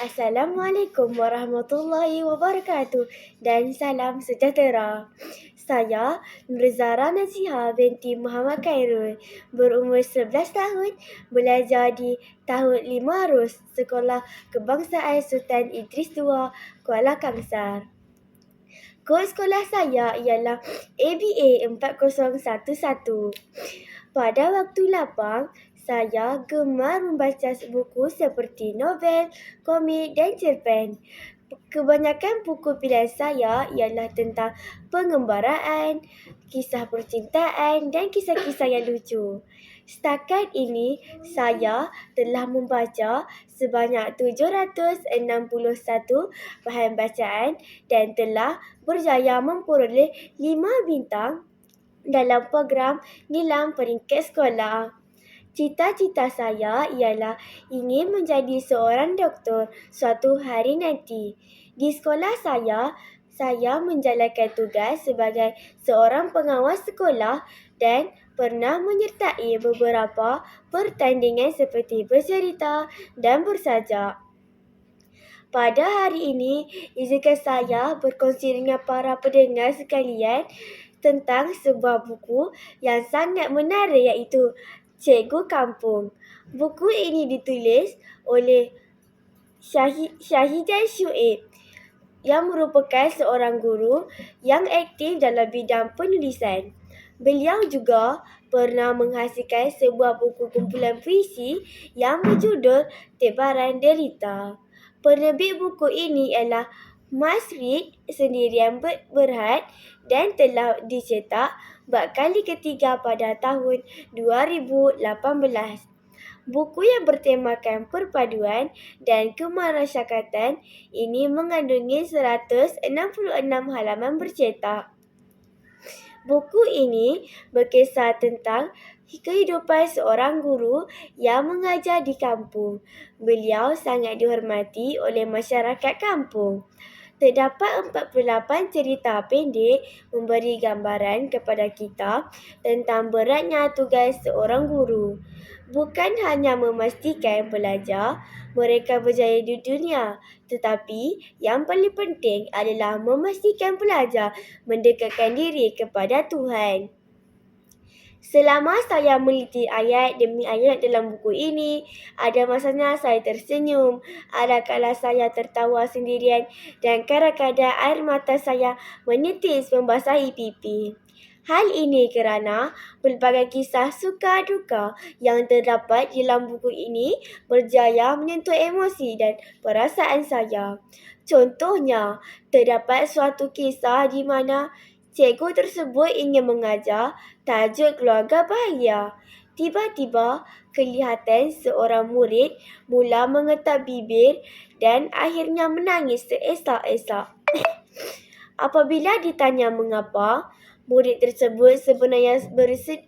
Assalamualaikum warahmatullahi wabarakatuh dan salam sejahtera. Saya Nurzara Naziha binti Muhammad Khairul, berumur 11 tahun, belajar di Tahun 5 Rus, Sekolah Kebangsaan Sultan Idris II, Kuala Kangsar. Kod sekolah saya ialah ABA 4011. Pada waktu lapang, saya gemar membaca buku seperti novel, komik dan cerpen. Kebanyakan buku pilihan saya ialah tentang pengembaraan, kisah percintaan dan kisah-kisah yang lucu. Setakat ini, saya telah membaca sebanyak 761 bahan bacaan dan telah berjaya memperoleh 5 bintang dalam program Nilam Peringkat Sekolah. Cita-cita saya ialah ingin menjadi seorang doktor suatu hari nanti. Di sekolah saya menjalankan tugas sebagai seorang pengawas sekolah dan pernah menyertai beberapa pertandingan seperti bercerita dan bersajak. Pada hari ini, izinkan saya berkongsi dengan para pendengar sekalian tentang sebuah buku yang sangat menarik iaitu Cikgu Kampung. Buku ini ditulis oleh Syahidah Syuib yang merupakan seorang guru yang aktif dalam bidang penulisan. Beliau juga pernah menghasilkan sebuah buku kumpulan puisi yang berjudul Tebaran Derita. Penerbit buku ini ialah Mas Reed Sendirian Berhad dan telah dicetak bab kali ketiga pada tahun 2018. Buku yang bertemakan perpaduan dan kemasyarakatan ini mengandungi 166 halaman bercetak. Buku ini berkisah tentang kehidupan seorang guru yang mengajar di kampung. Beliau sangat dihormati oleh masyarakat kampung. Terdapat 48 cerita pendek memberi gambaran kepada kita tentang beratnya tugas seorang guru. Bukan hanya memastikan pelajar mereka berjaya di dunia, tetapi yang paling penting adalah memastikan pelajar mendekatkan diri kepada Tuhan. Selama saya meliti ayat demi ayat dalam buku ini, ada masanya saya tersenyum, ada kala saya tertawa sendirian dan kadang-kadang air mata saya menitis membasahi pipi. Hal ini kerana pelbagai kisah suka duka yang terdapat dalam buku ini berjaya menyentuh emosi dan perasaan saya. Contohnya, terdapat suatu kisah di mana cikgu tersebut ingin mengajar tajuk keluarga bahagia. Tiba-tiba, kelihatan seorang murid mula mengetak bibir dan akhirnya menangis seesak-esak. Apabila ditanya mengapa, murid tersebut sebenarnya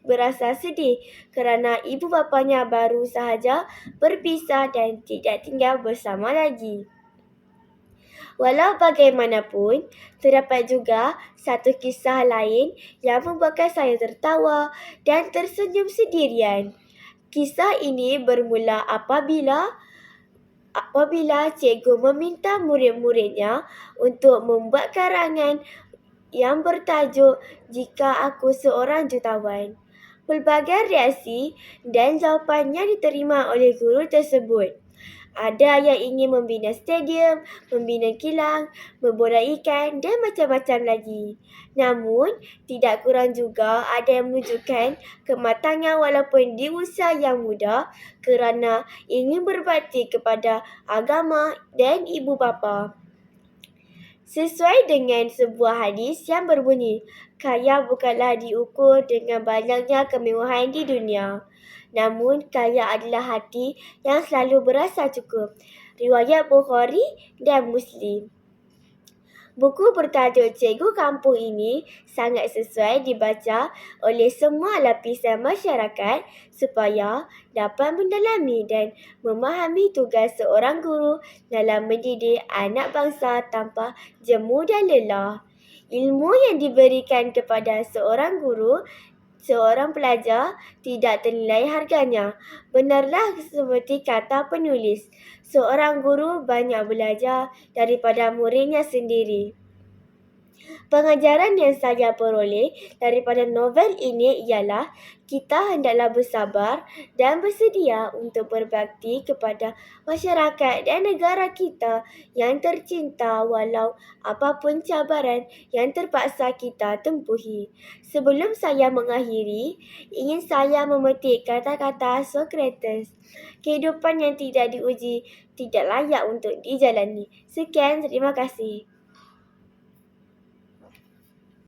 berasa sedih kerana ibu bapanya baru sahaja berpisah dan tidak tinggal bersama lagi. Walau bagaimanapun, terdapat juga satu kisah lain yang membuatkan saya tertawa dan tersenyum sendirian. Kisah ini bermula apabila cikgu meminta murid-muridnya untuk membuat karangan yang bertajuk Jika Aku Seorang Jutawan. Pelbagai reaksi dan jawapannya diterima oleh guru tersebut. Ada yang ingin membina stadium, membina kilang, membola ikan dan macam-macam lagi. Namun, tidak kurang juga ada yang menunjukkan kematangan walaupun di usia yang muda kerana ingin berbakti kepada agama dan ibu bapa. Sesuai dengan sebuah hadis yang berbunyi, kaya bukanlah diukur dengan banyaknya kemewahan di dunia. Namun, kaya adalah hati yang selalu berasa cukup. Riwayat Bukhari dan Muslim. Buku bertajuk Cikgu Kampung ini sangat sesuai dibaca oleh semua lapisan masyarakat supaya dapat mendalami dan memahami tugas seorang guru dalam mendidik anak bangsa tanpa jemu dan lelah. Ilmu yang diberikan kepada seorang guru seorang pelajar tidak ternilai harganya. Benarlah seperti kata penulis, seorang guru banyak belajar daripada muridnya sendiri. Pengajaran yang saya peroleh daripada novel ini ialah kita hendaklah bersabar dan bersedia untuk berbakti kepada masyarakat dan negara kita yang tercinta walau apapun cabaran yang terpaksa kita tempuhi. Sebelum saya mengakhiri, ingin saya memetik kata-kata Socrates. Kehidupan yang tidak diuji tidak layak untuk dijalani. Sekian, terima kasih.